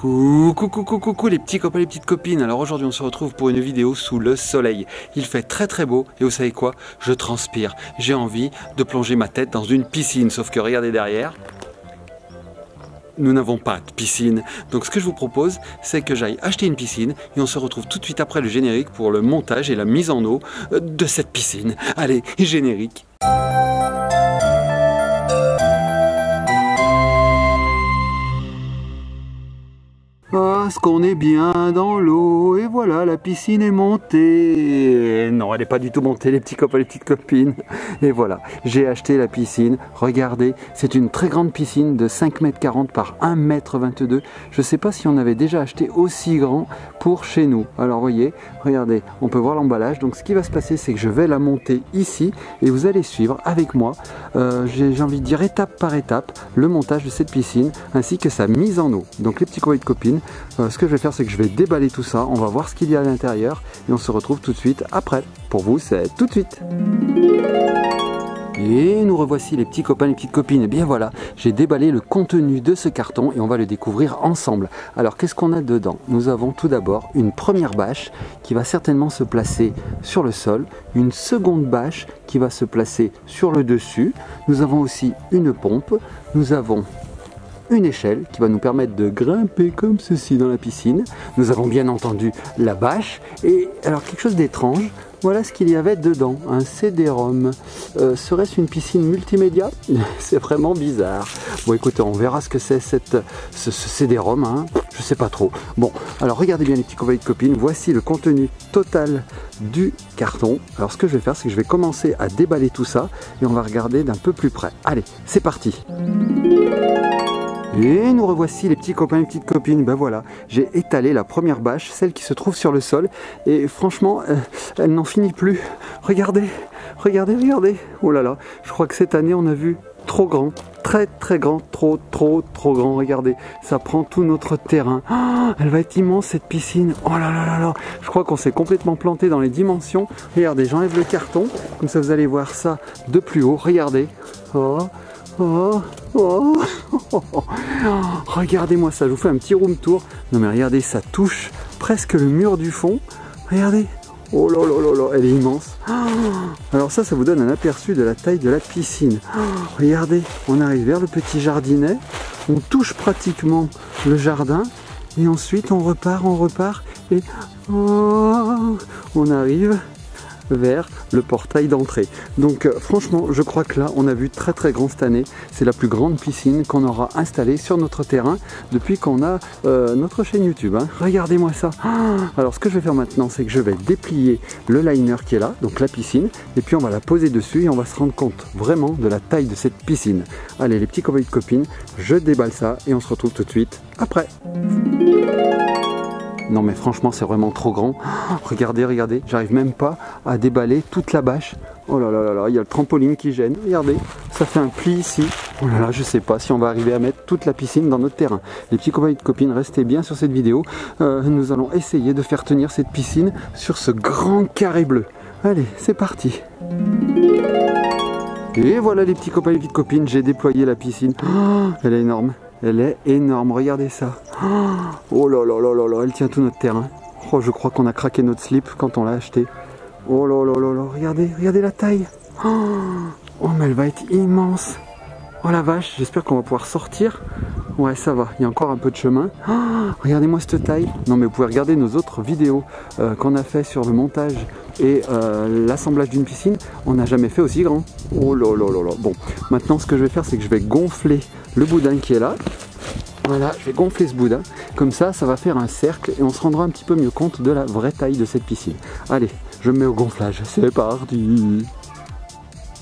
Coucou les petits copains, les petites copines. Alors aujourd'hui on se retrouve pour une vidéo sous le soleil. Il fait très beau et vous savez quoi? Je transpire. J'ai envie de plonger ma tête dans une piscine. Sauf que regardez derrière, nous n'avons pas de piscine. Donc ce que je vous propose, c'est que j'aille acheter une piscine et on se retrouve tout de suite après le générique pour le montage et la mise en eau de cette piscine. Allez, générique. Parce qu'on est bien dans l'eau et voilà, la piscine est montée. Non, elle n'est pas du tout montée, les petits copains, les petites copines. Et voilà, j'ai acheté la piscine. Regardez, c'est une très grande piscine de 5,40 m par 1,22 m. Je ne sais pas si on avait déjà acheté aussi grand pour chez nous. Alors voyez, regardez, on peut voir l'emballage. Donc ce qui va se passer, c'est que je vais la monter ici et vous allez suivre avec moi, j'ai envie de dire étape par étape, le montage de cette piscine ainsi que sa mise en eau. Donc les petits copains et copines, ce que je vais faire, c'est que je vais déballer tout ça, on va voir ce qu'il y a à l'intérieur et on se retrouve tout de suite après. Pour vous, c'est tout de suite. Et nous revoici les petits copains, les petites copines. Et bien voilà, j'ai déballé le contenu de ce carton et on va le découvrir ensemble. Alors qu'est-ce qu'on a dedans? Nous avons tout d'abord une première bâche qui va certainement se placer sur le sol, une seconde bâche qui va se placer sur le dessus. Nous avons aussi une pompe, nous avons une échelle qui va nous permettre de grimper comme ceci dans la piscine. Nous avons bien entendu la bâche et alors quelque chose d'étrange, voilà ce qu'il y avait dedans, un CD-ROM. Serait-ce une piscine multimédia? C'est vraiment bizarre. Bon écoutez, on verra ce que c'est ce CD-ROM, hein. Je sais pas trop. Bon, alors regardez bien les petits copains et copines, voici le contenu total du carton. Alors ce que je vais faire, c'est que je vais commencer à déballer tout ça et on va regarder d'un peu plus près. Allez, c'est parti. Et nous revoici les petits copains et petites copines. Ben voilà, j'ai étalé la première bâche, celle qui se trouve sur le sol. Et franchement, elle n'en finit plus. Regardez, regardez. Oh là là, je crois que cette année on a vu trop grand, très grand, trop grand. Regardez, ça prend tout notre terrain. Oh, elle va être immense cette piscine. Oh là là, je crois qu'on s'est complètement planté dans les dimensions. Regardez, j'enlève le carton, comme ça vous allez voir ça de plus haut. Regardez. Oh. Regardez-moi ça, je vous fais un petit room tour. Non mais regardez, ça touche presque le mur du fond. Regardez. Oh là, elle est immense. Alors ça vous donne un aperçu de la taille de la piscine. Regardez, on arrive vers le petit jardinet. On touche pratiquement le jardin. Et ensuite on repart et on arrive vers le portail d'entrée. Donc franchement, je crois que là, on a vu très grand cette année. C'est la plus grande piscine qu'on aura installée sur notre terrain depuis qu'on a notre chaîne YouTube, hein. Regardez-moi ça. Alors ce que je vais faire maintenant, c'est que je vais déplier le liner qui est là, donc la piscine, et puis on va la poser dessus et on va se rendre compte vraiment de la taille de cette piscine. Allez les petits copains et copines, je déballe ça et on se retrouve tout de suite après. Non mais franchement c'est vraiment trop grand. Regardez, j'arrive même pas à déballer toute la bâche. Oh là là, il y a le trampoline qui gêne. Regardez, ça fait un pli ici. Oh là là, je sais pas si on va arriver à mettre toute la piscine dans notre terrain. Les petits copains et copines, restez bien sur cette vidéo. Nous allons essayer de faire tenir cette piscine sur ce grand carré bleu. Allez, c'est parti. Et voilà les petits copains et les petites copines, j'ai déployé la piscine. Oh, elle est énorme. Elle est énorme, regardez ça. Oh là là, elle tient tout notre terrain. Oh, je crois qu'on a craqué notre slip quand on l'a acheté. Oh là là, regardez la taille. Oh, mais elle va être immense. Oh la vache, j'espère qu'on va pouvoir sortir. Ouais, ça va, il y a encore un peu de chemin. Regardez-moi cette taille. Non mais vous pouvez regarder nos autres vidéos qu'on a fait sur le montage et l'assemblage d'une piscine. On n'a jamais fait aussi grand. Oh là là. Bon, maintenant ce que je vais faire, c'est que je vais gonfler le boudin qui est là. Voilà, je vais gonfler ce boudin. Comme ça, ça va faire un cercle et on se rendra un petit peu mieux compte de la vraie taille de cette piscine. Allez, je me mets au gonflage. C'est parti.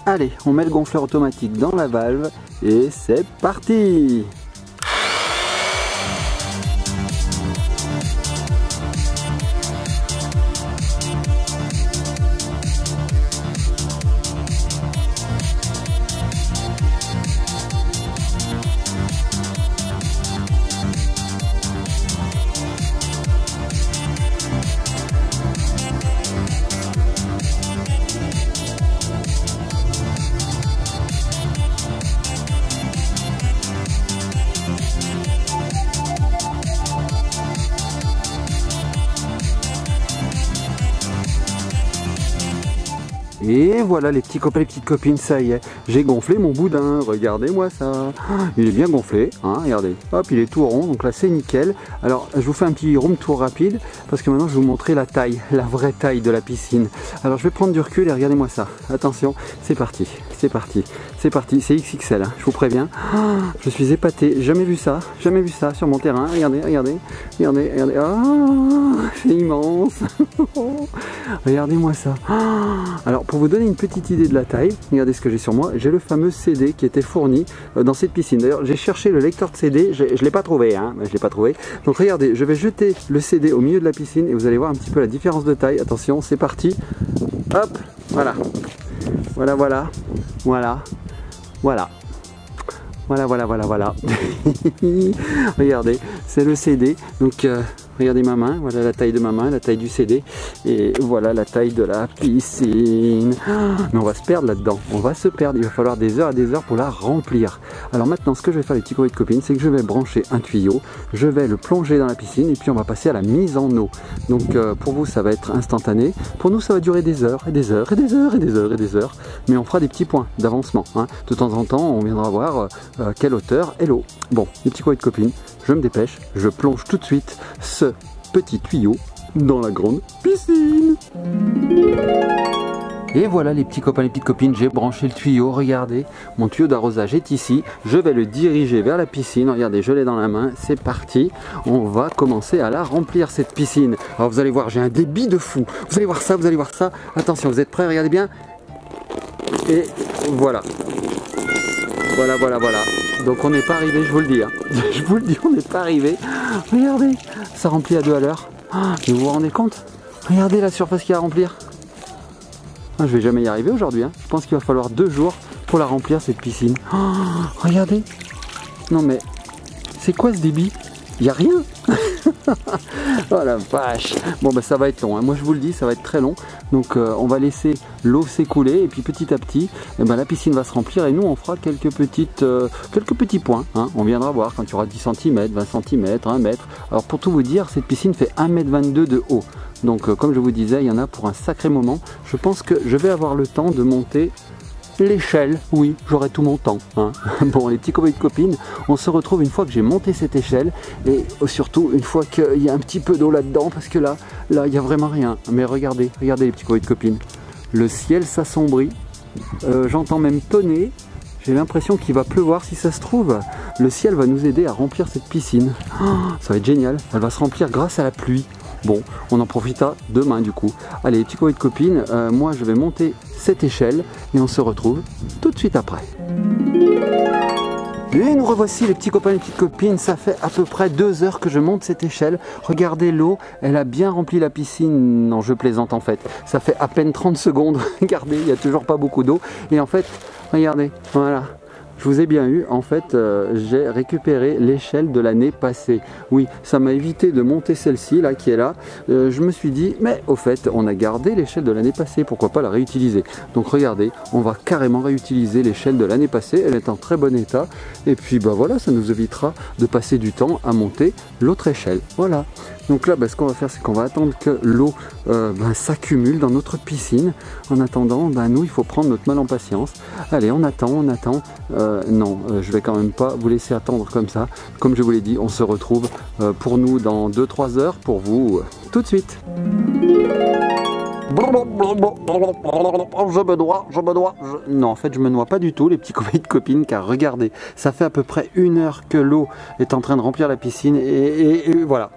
Allez, on met le gonfleur automatique dans la valve et c'est parti. Et voilà les petits copains, les petites copines, ça y est, j'ai gonflé mon boudin, regardez-moi ça. Il est bien gonflé, hein, regardez, hop, il est tout rond, donc là c'est nickel. Alors je vous fais un petit room tour rapide, parce que maintenant je vais vous montrer la taille, la vraie taille de la piscine. Alors je vais prendre du recul et regardez-moi ça, attention, c'est parti, c'est parti, c'est parti, c'est XXL, hein, je vous préviens. Je suis épaté, jamais vu ça sur mon terrain, regardez, regardez, regardez, regardez, c'est immense. Regardez-moi ça. Alors pour vous donner une petite idée de la taille, regardez ce que j'ai sur moi, j'ai le fameux CD qui était fourni dans cette piscine. D'ailleurs j'ai cherché le lecteur de CD, je ne l'ai pas trouvé, hein, je l'ai pas trouvé. Donc regardez, je vais jeter le CD au milieu de la piscine et vous allez voir un petit peu la différence de taille. Attention, c'est parti. Hop, voilà. Voilà, voilà. Voilà. Voilà. Voilà, voilà, voilà, voilà. Regardez, c'est le CD. Donc, regardez ma main. Voilà la taille de ma main, la taille du CD. Et voilà la taille de la piscine. Mais on va se perdre là-dedans. On va se perdre. Il va falloir des heures et des heures pour la remplir. Alors maintenant, ce que je vais faire, les petits copains et copines, c'est que je vais brancher un tuyau. Je vais le plonger dans la piscine et puis on va passer à la mise en eau. Donc, pour vous, ça va être instantané. Pour nous, ça va durer des heures et des heures et des heures et des heures et des heures. Mais on fera des petits points d'avancement, hein. De temps en temps, on viendra voir quelle hauteur est l'eau. Bon, les petits copains et copines, je me dépêche. Je plonge tout de suite ce petit tuyau dans la grande piscine. Et voilà les petits copains, les petites copines, j'ai branché le tuyau, regardez, mon tuyau d'arrosage est ici, je vais le diriger vers la piscine, regardez, je l'ai dans la main, c'est parti, on va commencer à la remplir cette piscine. Alors vous allez voir, j'ai un débit de fou, vous allez voir ça, attention, vous êtes prêts, regardez bien, et voilà. Voilà, voilà, voilà. Donc on n'est pas arrivé, je vous le dis. Hein. Je vous le dis, on n'est pas arrivé. Regardez, ça remplit à 2 à l'heure. Et vous vous rendez compte? Regardez la surface qu'il y a à remplir. Je vais jamais y arriver aujourd'hui. Hein. Je pense qu'il va falloir 2 jours pour la remplir, cette piscine. Regardez. Non mais, c'est quoi ce débit? Il n'y a rien. Oh la vache. Bon bah ça va être long, hein. Moi je vous le dis, ça va être très long. Donc on va laisser l'eau s'écouler et puis petit à petit la piscine va se remplir et nous on fera quelques petits points, hein. On viendra voir quand il y aura 10 cm, 20 cm, 1 mètre. Alors pour tout vous dire, cette piscine fait 1,22 m de haut. Donc comme je vous disais, il y en a pour un sacré moment. Je pense que je vais avoir le temps de monter l'échelle, oui, j'aurai tout mon temps, hein. Bon, les petits copains et copines, on se retrouve une fois que j'ai monté cette échelle et surtout une fois qu'il y a un petit peu d'eau là-dedans parce que là, il n'y a vraiment rien. Mais regardez, regardez les petits copains et copines, le ciel s'assombrit, j'entends même tonner, j'ai l'impression qu'il va pleuvoir si ça se trouve. Le ciel va nous aider à remplir cette piscine. Ça va être génial, elle va se remplir grâce à la pluie. Bon, on en profitera demain du coup. Allez, les petits copains et copines, moi je vais monter cette échelle et on se retrouve tout de suite après. Et nous revoici les petits copains et les petites copines, ça fait à peu près 2 heures que je monte cette échelle. Regardez l'eau, elle a bien rempli la piscine. Non, je plaisante en fait. Ça fait à peine 30 secondes. Regardez, il n'y a toujours pas beaucoup d'eau. Et en fait, regardez, voilà. Je vous ai bien eu, en fait j'ai récupéré l'échelle de l'année passée. Oui, ça m'a évité de monter celle-ci là qui est là. Je me suis dit, mais au fait on a gardé l'échelle de l'année passée, pourquoi pas la réutiliser. Donc regardez, on va carrément réutiliser l'échelle de l'année passée, elle est en très bon état. Et puis bah voilà, ça nous évitera de passer du temps à monter l'autre échelle. Voilà. Donc là, ce qu'on va faire, c'est qu'on va attendre que l'eau s'accumule dans notre piscine. En attendant, nous, il faut prendre notre mal en patience. Allez, on attend, on attend. Non, je vais quand même pas vous laisser attendre comme ça. Comme je vous l'ai dit, on se retrouve pour nous dans 2-3 heures. Pour vous, tout de suite. Non, en fait, je me noie pas du tout, les petits copains et copines, car regardez, ça fait à peu près 1 heure que l'eau est en train de remplir la piscine et voilà.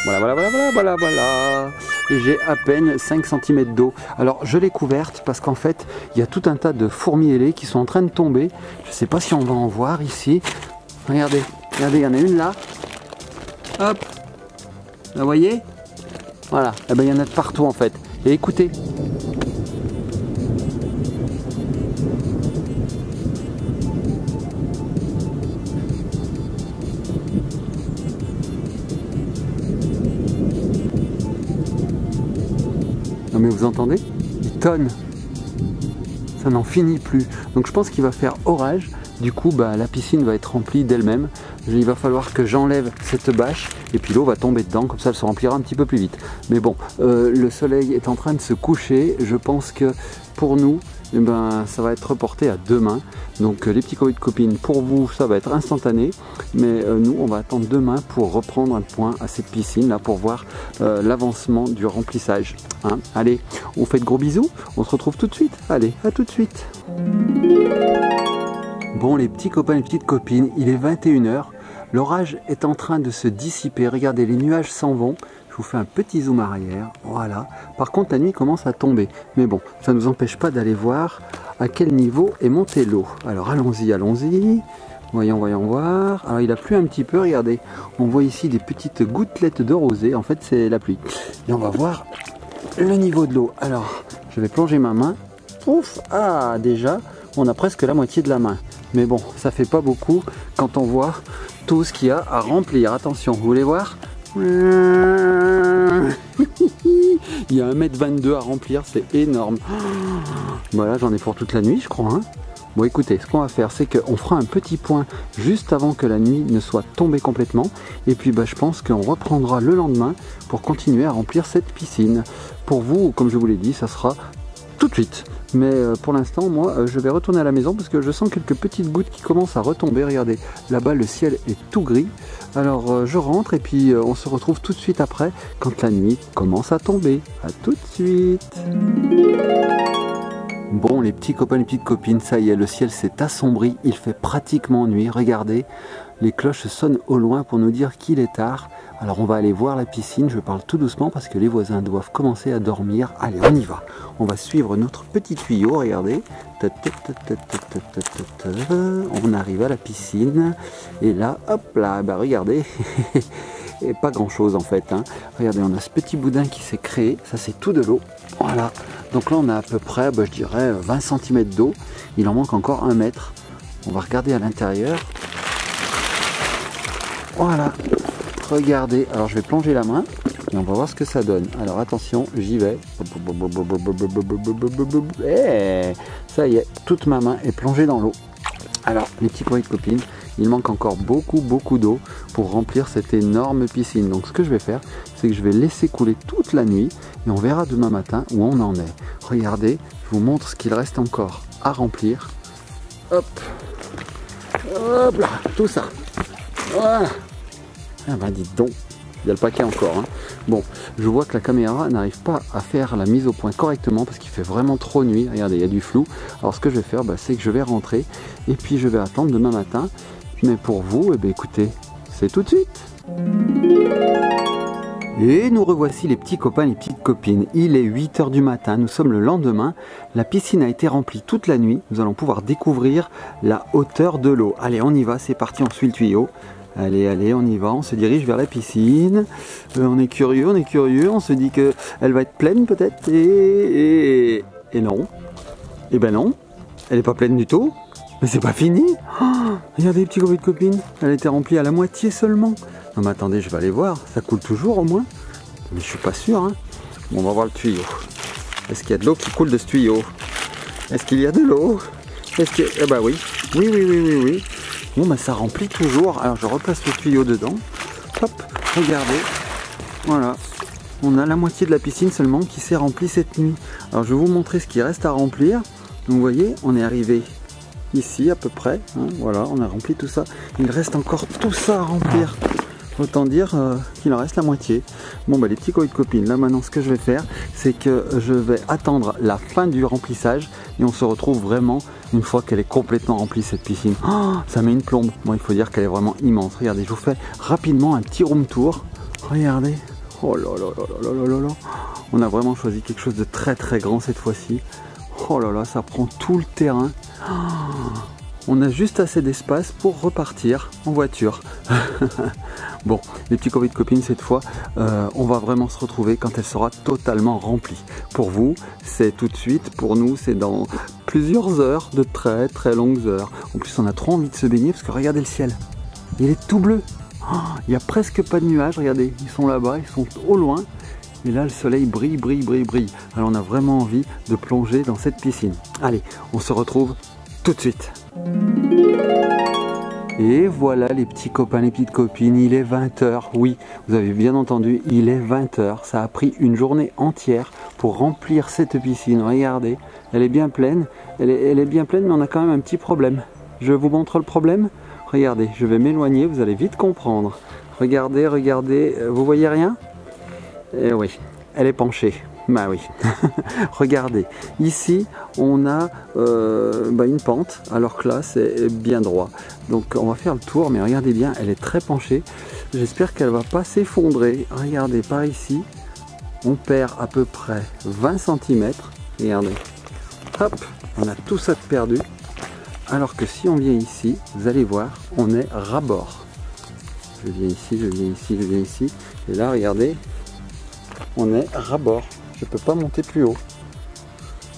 Voilà. J'ai à peine 5 cm d'eau. Alors je l'ai couverte parce qu'en fait il y a tout un tas de fourmis ailées qui sont en train de tomber. Je ne sais pas si on va en voir ici. Regardez, il y en a une là. Hop. Vous voyez? Voilà. Eh ben, il y en a de partout en fait. Et écoutez. Non mais vous entendez? Il tonne. Ça n'en finit plus. Donc je pense qu'il va faire orage. Du coup, la piscine va être remplie d'elle-même. Il va falloir que j'enlève cette bâche et puis l'eau va tomber dedans, comme ça elle se remplira un petit peu plus vite. Mais bon, le soleil est en train de se coucher, je pense que pour nous, eh ben, ça va être reporté à demain. Donc les petits copains copines, pour vous ça va être instantané, mais nous on va attendre demain pour reprendre un point à cette piscine là pour voir l'avancement du remplissage. Hein. Allez, on fait de gros bisous, on se retrouve tout de suite. Allez, à tout de suite. Bon les petits copains et les petites copines, il est 21 h, l'orage est en train de se dissiper, regardez les nuages s'en vont. Je vous fais un petit zoom arrière, voilà. Par contre la nuit commence à tomber, mais bon, ça ne nous empêche pas d'aller voir à quel niveau est montée l'eau. Alors allons-y, allons-y, voyons voir. Alors il a plu un petit peu, regardez, on voit ici des petites gouttelettes de rosée, en fait c'est la pluie. Et on va voir le niveau de l'eau. Alors, je vais plonger ma main, ouf, ah déjà, on a presque la moitié de la main. Mais bon, ça fait pas beaucoup quand on voit tout ce qu'il y a à remplir. Attention, vous voulez voir ? Il y a 1,22 m à remplir, c'est énorme. Voilà, j'en ai pour toute la nuit, je crois. Hein. Bon, écoutez, ce qu'on va faire, c'est qu'on fera un petit point juste avant que la nuit ne soit tombée complètement. Et puis, je pense qu'on reprendra le lendemain pour continuer à remplir cette piscine. Pour vous, comme je vous l'ai dit, ça sera tout de suite. Mais pour l'instant, moi, je vais retourner à la maison parce que je sens quelques petites gouttes qui commencent à retomber. Regardez, là-bas, le ciel est tout gris. Alors, je rentre et puis on se retrouve tout de suite après quand la nuit commence à tomber. À tout de suite. Bon, les petits copains, les petites copines, ça y est, le ciel s'est assombri. Il fait pratiquement nuit. Regardez, les cloches sonnent au loin pour nous dire qu'il est tard. Alors on va aller voir la piscine, je parle tout doucement parce que les voisins doivent commencer à dormir. Allez, on y va. On va suivre notre petit tuyau, regardez. On arrive à la piscine. Et là, hop là, regardez. Et pas grand chose en fait. Hein. Regardez, on a ce petit boudin qui s'est créé. Ça c'est tout de l'eau. Voilà. Donc là on a à peu près, je dirais, 20 cm d'eau. Il en manque encore 1 mètre. On va regarder à l'intérieur. Voilà. Regardez, alors je vais plonger la main et on va voir ce que ça donne. Alors attention, j'y vais. Ça y est, toute ma main est plongée dans l'eau. Alors les petits copains et copines, il manque encore beaucoup d'eau pour remplir cette énorme piscine. Donc ce que je vais faire, c'est que je vais laisser couler toute la nuit et on verra demain matin où on en est. Regardez, je vous montre ce qu'il reste encore à remplir. Hop, hop là, tout ça. Voilà. Ah dites donc, il y a le paquet encore. Hein. Bon, je vois que la caméra n'arrive pas à faire la mise au point correctement parce qu'il fait vraiment trop nuit. Regardez, il y a du flou. Alors ce que je vais faire, c'est que je vais rentrer et puis je vais attendre demain matin. Mais pour vous, écoutez, c'est tout de suite. Et nous revoici les petits copains et les petites copines. Il est 8 h du matin, nous sommes le lendemain. La piscine a été remplie toute la nuit. Nous allons pouvoir découvrir la hauteur de l'eau. Allez, on y va, c'est parti, on suit le tuyau. Allez, allez, on y va, on se dirige vers la piscine. On est curieux, on se dit qu'elle va être pleine peut-être. Et non. Eh ben non, elle n'est pas pleine du tout. Mais c'est pas fini. Oh, regardez les petits copains et copines, elle a été remplie à la moitié seulement. Non mais attendez, je vais aller voir, ça coule toujours au moins. Mais je suis pas sûr. Hein. Bon, on va voir le tuyau. Est-ce qu'il y a de l'eau qui coule de ce tuyau? Est-ce qu'il y a de l'eau? Est-ce que... Eh ben oui. Oui. Bon, ça remplit toujours. Alors, je replace le tuyau dedans. Hop, regardez. Voilà. On a la moitié de la piscine seulement qui s'est remplie cette nuit. Alors, je vais vous montrer ce qui reste à remplir. Donc, vous voyez, on est arrivé ici à peu près. Hein, voilà, on a rempli tout ça. Il reste encore tout ça à remplir. Autant dire qu'il en reste la moitié. Bon, les petits copains et copines, là maintenant, ce que je vais faire, c'est que je vais attendre la fin du remplissage et on se retrouve vraiment une fois qu'elle est complètement remplie cette piscine. Oh, ça met une plombe. Bon, il faut dire qu'elle est vraiment immense. Regardez, je vous fais rapidement un petit room tour. Regardez. Oh là là là là là là là. On a vraiment choisi quelque chose de très grand cette fois-ci. Oh là là, ça prend tout le terrain. Oh, on a juste assez d'espace pour repartir en voiture. Bon, les petits copains et copines, cette fois, on va vraiment se retrouver quand elle sera totalement remplie. Pour vous, c'est tout de suite. Pour nous, c'est dans plusieurs heures, de très longues heures. En plus, on a trop envie de se baigner parce que regardez le ciel. Il est tout bleu. Oh, il n'y a presque pas de nuages. Regardez, ils sont là-bas, ils sont au loin. Et là, le soleil brille. Alors, on a vraiment envie de plonger dans cette piscine. Allez, on se retrouve tout de suite. Et voilà les petits copains, les petites copines, il est 20 h. Oui, vous avez bien entendu, il est 20 h. Ça a pris une journée entière pour remplir cette piscine. Regardez, elle est bien pleine. Elle est bien pleine, mais on a quand même un petit problème. Je vous montre le problème. Regardez, je vais m'éloigner, vous allez vite comprendre. Regardez, regardez, vous voyez rien? Eh oui, elle est penchée. Bah oui, regardez, ici on a une pente, alors que là c'est bien droit. Donc on va faire le tour, mais regardez bien, elle est très penchée. J'espère qu'elle va pas s'effondrer. Regardez, par ici, on perd à peu près 20 cm. Regardez, hop, on a tout ça de perdu. Alors que si on vient ici, vous allez voir, on est ras-bord. Je viens ici, je viens ici, je viens ici. Et là, regardez, on est ras-bord. Je ne peux pas monter plus haut.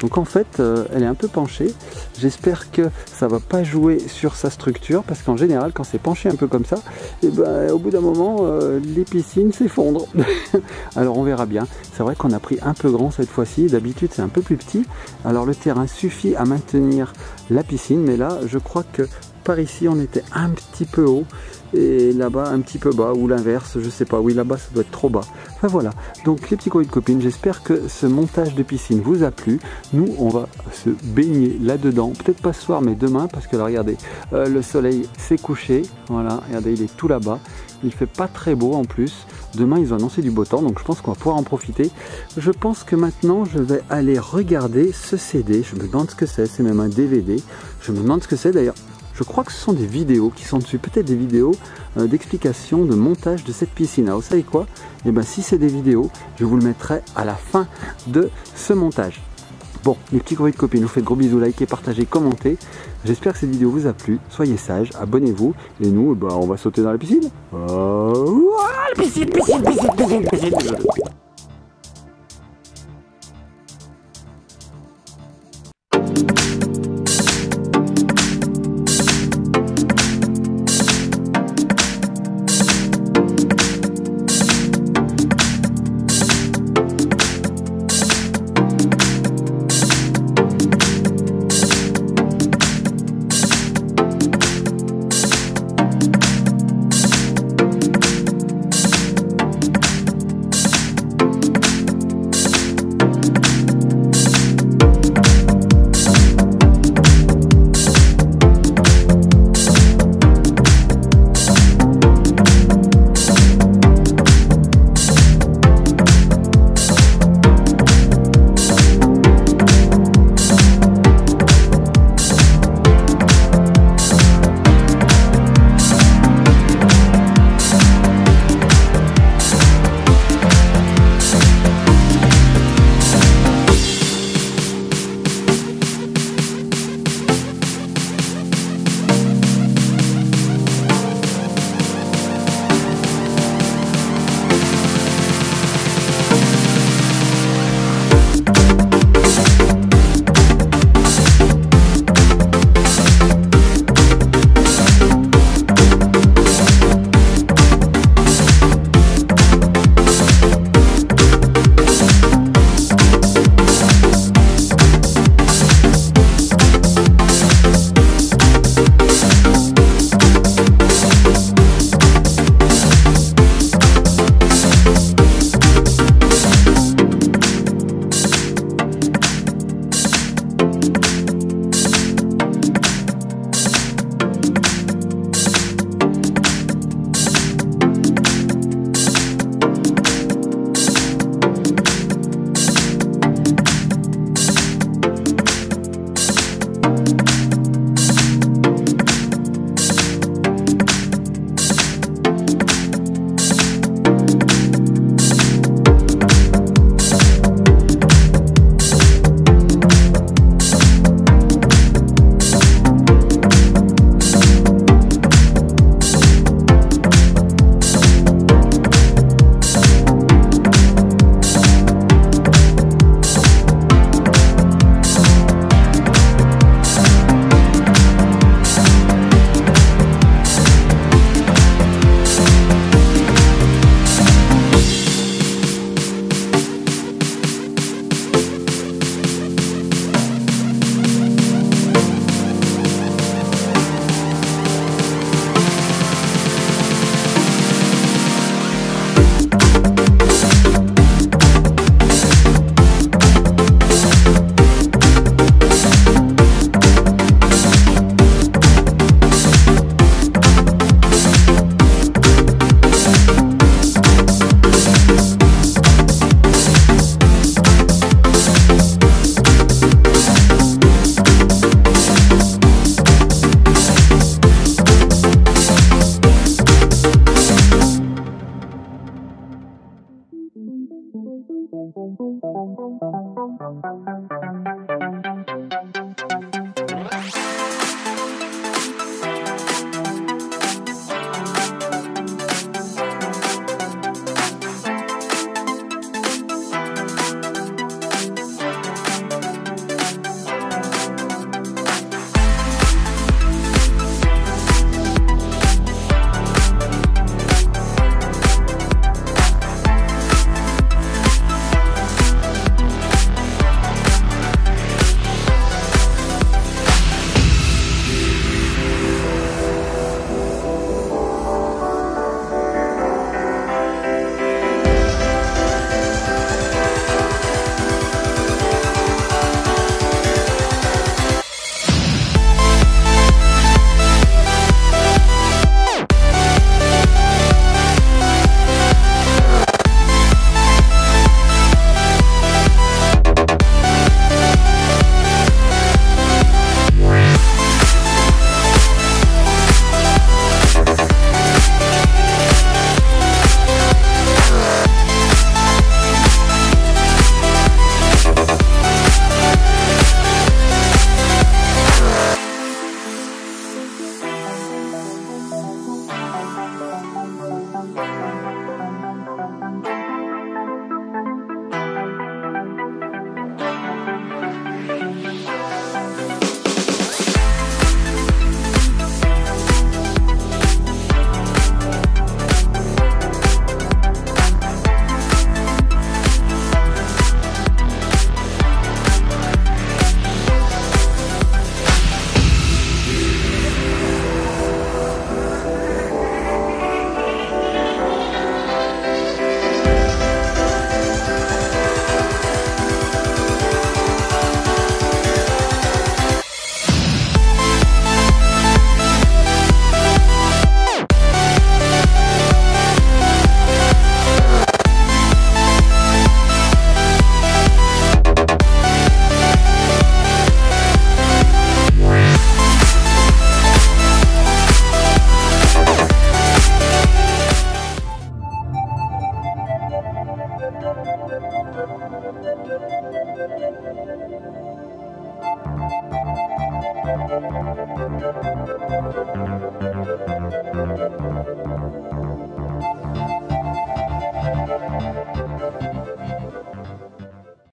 Donc en fait, elle est un peu penchée. J'espère que ça ne va pas jouer sur sa structure, parce qu'en général, quand c'est penché un peu comme ça, et ben, au bout d'un moment, les piscines s'effondrent. Alors on verra bien. C'est vrai qu'on a pris un peu grand cette fois-ci. D'habitude, c'est un peu plus petit. Alors le terrain suffit à maintenir la piscine, mais là, je crois que par ici, on était un petit peu haut. Et là-bas un petit peu bas, ou l'inverse, je sais pas. Oui, là-bas ça doit être trop bas. Enfin voilà, donc les petits copains et copines, j'espère que ce montage de piscine vous a plu. Nous on va se baigner là-dedans, peut-être pas ce soir mais demain, parce que là regardez, le soleil s'est couché. Voilà, regardez, il est tout là-bas. Il fait pas très beau en plus. Demain ils ont annoncé du beau temps, donc je pense qu'on va pouvoir en profiter. Je pense que maintenant je vais aller regarder ce CD. Je me demande ce que c'est même un DVD. Je me demande ce que c'est d'ailleurs. Je crois que ce sont des vidéos qui sont dessus, peut-être des vidéos d'explication, de montage de cette piscine. Alors vous savez quoi? Et bien si c'est des vidéos, je vous le mettrai à la fin de ce montage. Bon, les petits copains et copines, je vous fais de gros bisous, likez, partagez, commentez. J'espère que cette vidéo vous a plu. Soyez sages, abonnez-vous. Et nous, on va sauter dans la piscine. La piscine, piscine, piscine, piscine, piscine.